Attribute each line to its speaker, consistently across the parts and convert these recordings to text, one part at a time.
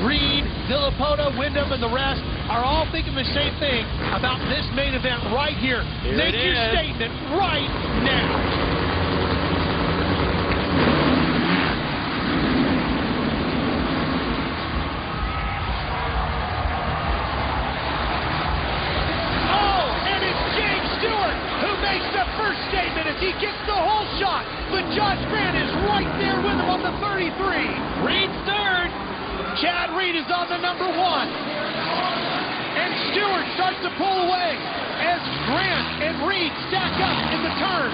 Speaker 1: Reed, Villapoto, Wyndham, and the rest are all thinking the same thing about this main event right here. Make your statement right now. Statement as he gets the whole shot, but Josh Grant is right there with him on the 33. Reed's third. Chad Reed is on the number 1. And Stewart starts to pull away as Grant and Reed stack up in the turn.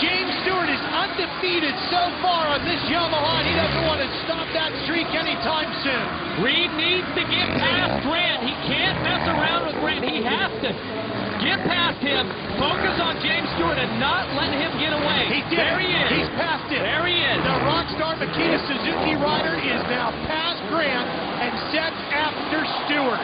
Speaker 1: James Stewart is undefeated so far on this Yamaha, and he doesn't want to stop that streak anytime soon. Reed needs to get past Grant. He can't mess around with Grant. He has to get past him, focus on James Stewart, and not let him get away. He did. There he is. He's past it. There he is. The Rockstar Makita Suzuki rider is now past Grant and sets after Stewart.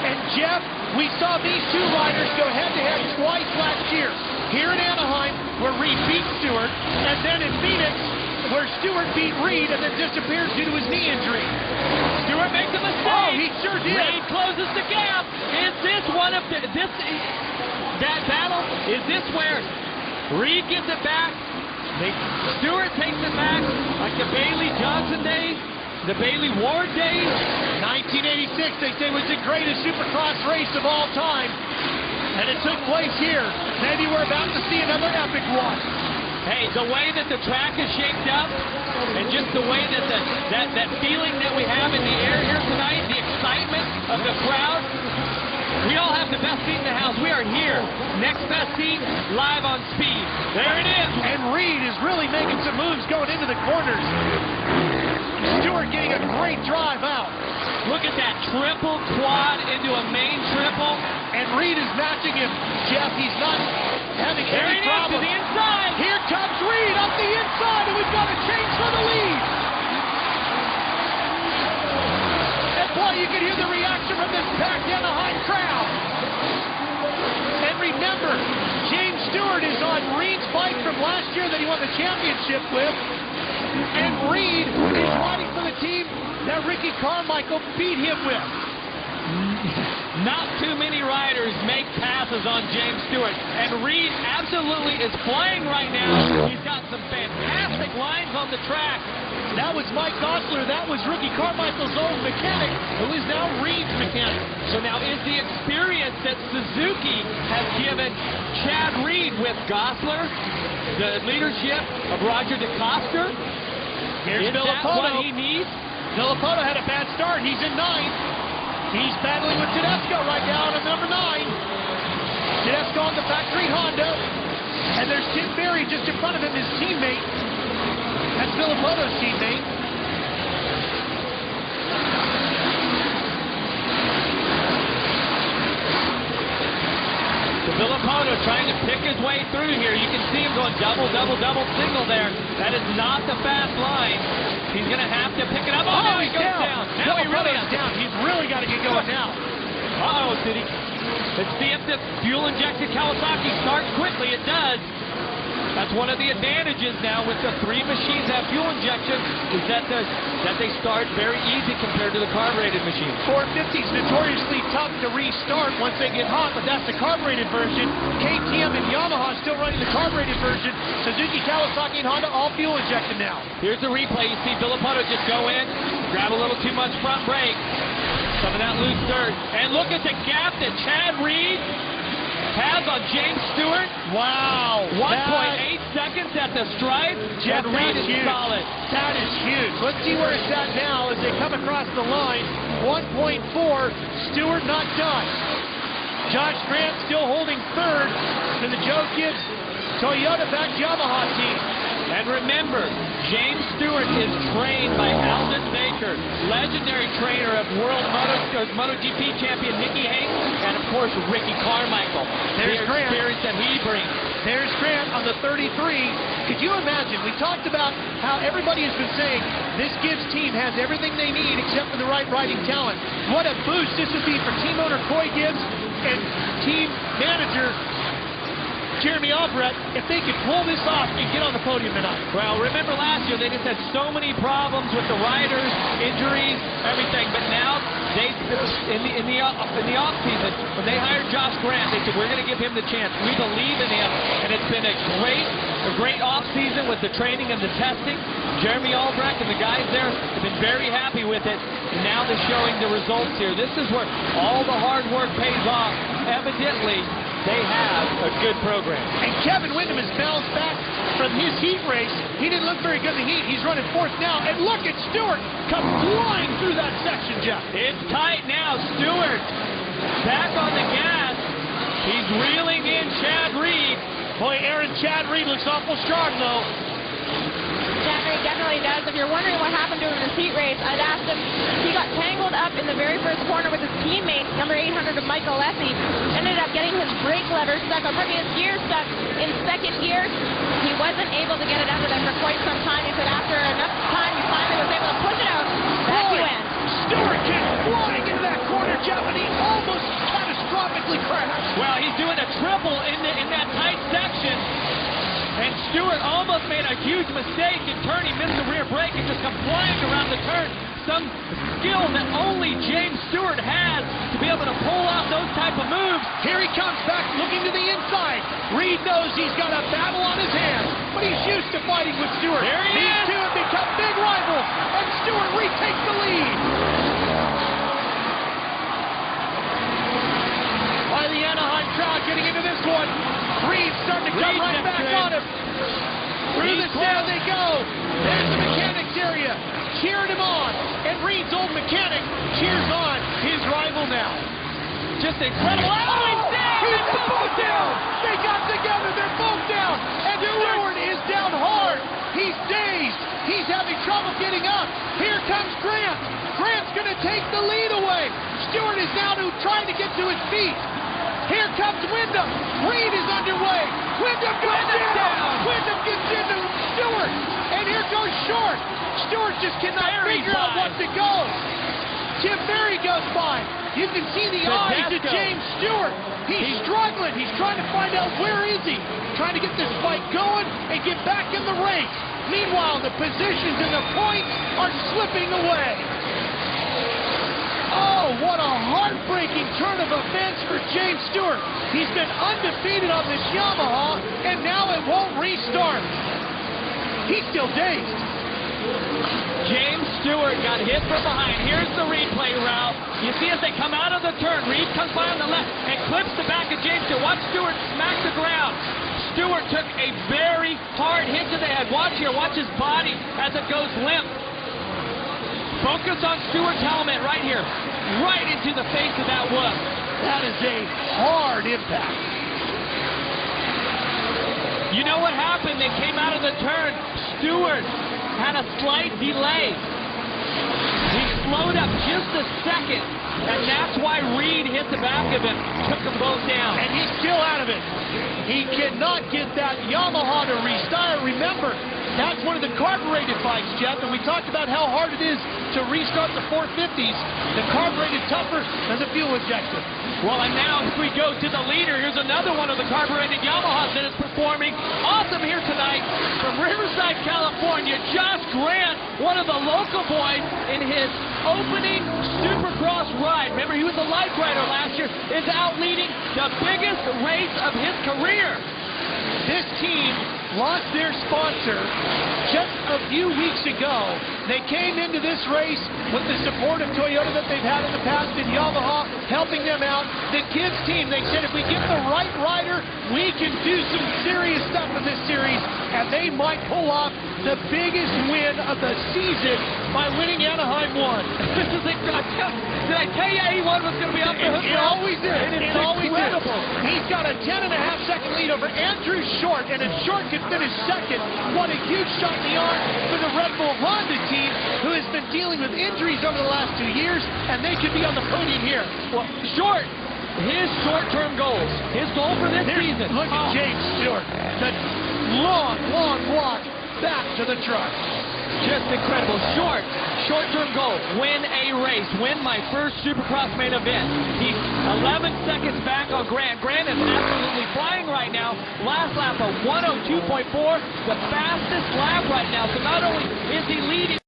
Speaker 1: And Jeff, we saw these two riders go head-to-head twice last year. Here in Anaheim, where Reed beat Stewart, and then in Phoenix, where Stewart beat Reed and then disappears due to his knee injury. Stewart makes a mistake. Oh, he sure did. Reed closes the gap. Is this one of that battle? Is this where Reed gives it back? Stewart takes it back like the Bailey Johnson days, the Bailey Ward days. 1986, they say, was the greatest Supercross race of all time. And it took place here. Maybe we're about to see another epic one. Hey, the way that the track is shaped up, and just the way that that feeling that we have in the air here tonight, the excitement of the crowd, we all have the best seat in the house. We are here. Next best seat, live on speed. There it is. And Reed is really making some moves going into the corners. Stewart getting a great drive out. Look at that triple quad into a main triple. And Reed is matching him. Jeff, he's not having any problem. To the inside. Here comes Reed up the inside, and we've got a change for the lead. And boy, you can hear the reaction from this packed Anaheim crowd. And remember, James Stewart is on Reed's bike from last year that he won the championship with. And Reed is riding for the team that Ricky Carmichael beat him with. Not too many riders make passes on James Stewart, and Reed absolutely is flying right now. He's got some fantastic lines on the track. That was Mike Gosler. That was Ricky Carmichael's old mechanic, who is now Reed's mechanic. So now is the experience that Suzuki has given Chad Reed with Gosler, the leadership of Roger DeCoster. Here's Villapoto. What he needs? Villapoto had a bad start. He's in 9th. He's battling with Tedesco right now on number 9. Tedesco on the factory Honda. And there's Tim Berry just in front of him, his teammate. That's Villapoto's teammate. So Villapoto trying to pick his way through here. You can see him going double single there. That is not the fast line. He's going to have to pick it up. Oh, now he goes down. Now he really is down. He's really got to get going now. Uh-oh, City. Let's see if the fuel-injected Kawasaki starts quickly. It does. That's one of the advantages now with the 3 machines that have fuel injection, is that they start very easy compared to the carbureted machine. 450 is notoriously tough to restart once they get hot, but that's the carbureted version. KTM and Yamaha still running the carbureted version. Suzuki, Kawasaki, and Honda all fuel injected now. Here's the replay. You see Villapoto just go in, grab a little too much front brake, some of that loose dirt, and look at the gap that Chad Reed has on James Stewart. Wow. 1.8 seconds at the stripe. Jeff Reed is solid. That is huge. Let's see where it's at now as they come across the line. 1.4. Stewart not done. Josh Grant still holding third to the Joe Gibbs Toyota-backed Yamaha team. And remember, James Stewart is trained by Aldon Baker, legendary trainer of World MotoGP champion Nicky Hayden, and of course Ricky Carmichael. There's Grant. The experience that he brings. There's Grant on the 33. Could you imagine? We talked about how everybody has been saying this Gibbs team has everything they need except for the right riding talent. What a boost this would be for team owner Coy Gibbs and team manager Jeremy Albrecht if they could pull this off and get on the podium tonight.
Speaker 2: Well, remember last year they just had so many problems with the riders, injuries, everything. But now they, in the off season, when they hired Josh Grant, they said we're going to give him the chance. We believe in him, and it's been a great off season with the training and the testing. Jeremy Albrecht and the guys there have been very happy with it. And now they're showing the results here. This is where all the hard work pays off. Evidently, they have a good program.
Speaker 1: And Kevin Windham has bounced back from his heat race. He didn't look very good in the heat. He's running fourth now. And look at Stewart come flying through that section, Jeff.
Speaker 2: It's tight now. Stewart back on the gas. He's reeling in Chad Reed.
Speaker 1: Boy, Aaron, Chad Reed looks awful strong, though.
Speaker 3: He definitely does. If you're wondering what happened to him in his heat race, I'd asked him. He got tangled up in the very first corner with his teammate, number 800 of Michael Lessie. Ended up getting his brake lever stuck, or putting his gear stuck in second gear. He wasn't able to get it under there for quite some time. He said after enough time, he finally was able to push it out. Back he went.
Speaker 1: Stewart came flying into that corner, Jeff, and he almost catastrophically crashed.
Speaker 2: Well, he's doing a triple in that tight section. And Stewart almost made a huge mistake in turn. He missed the rear brake and just come flying around the turn. Some skill that only James Stewart has to be able to pull out those type of moves.
Speaker 1: Here he comes back looking to the inside. Reed knows he's got a battle on his hands, but he's used to fighting with Stewart.
Speaker 2: There he is.
Speaker 1: These two have become big rivals, and Stewart retakes the lead. By the Anaheim crowd getting into this one. Reed starting to come right back on him. Through the sand they go. There's the mechanics area. Cheering him on. And Reed's old mechanic cheers on his rival now.
Speaker 2: Just incredible. Oh, he's down!
Speaker 1: He's both down! They got together. They're both down. And Stewart is down hard. He's dazed. He's having trouble getting up. Here comes Grant. Grant's going to take the lead away. Stewart is now trying to get to his feet. Here comes Windham. Reed is underway. Windham goes down. Windham gets into Stewart. And here goes Short. Stewart just cannot figure out what to go. Tim Berry goes by. You can see the eyes of James Stewart. He's struggling. He's trying to find out where is he. Trying to get this fight going and get back in the race. Meanwhile, the positions and the points are slipping away. Oh, what a heartbreaking turn of events for James Stewart. He's been undefeated on this Yamaha, and now it won't restart. He's still dazed.
Speaker 2: James Stewart got hit from behind. Here's the replay route. You see as they come out of the turn, Reed comes by on the left and clips the back of James Stewart. Watch Stewart smack the ground. Stewart took a very hard hit to the head. Watch here. Watch his body as it goes limp. Focus on Stewart's helmet right here. Right into the face of that whoop.
Speaker 1: That is a hard impact.
Speaker 2: You know what happened? They came out of the turn. Stewart had a slight delay. He slowed up just a second. And that's why Reed hit the back of him. Took them both down.
Speaker 1: And he's still out of it. He cannot get that Yamaha to restart. Remember, that's one of the carbureted bikes, Jeff, and we talked about how hard it is to restart the 450s. The carbureted tougher than the fuel injector.
Speaker 2: Well, and now if we go to the leader, here's another one of the carbureted Yamahas that is performing awesome here tonight from Riverside, California. Josh Grant, one of the local boys in his opening Supercross ride. Remember, he was a light rider last year, is out leading the biggest race of his career.
Speaker 1: This team lost their sponsor just a few weeks ago. They came into this race with the support of Toyota that they've had in the past and Yamaha helping them out. The kids team, they said if we get the right rider, we can do some serious stuff in this series, and they might pull off the biggest win of the season by winning Anaheim 1.
Speaker 2: This is incredible. Did I tell you A1 was going to be up the hook?
Speaker 1: It always is.
Speaker 2: It always
Speaker 1: incredible.
Speaker 2: is.
Speaker 1: He's got a 10.5-second lead over Andrew Short, and if Short could finish second, what a huge shot in the arm for the Red Bull Honda team, who has been dealing with injuries over the last 2 years, and they could be on the podium here.
Speaker 2: Well, Short, his short-term goals, his goal for this season.
Speaker 1: Look at James Stewart. The long, long walk back to the truck.
Speaker 2: Just incredible. Short short-term goal, win a race, win my first Supercross main event. He's 11 seconds back on Grant. Grant is absolutely flying right now. Last lap of 102.4, the fastest lap right now. So not only is he leading,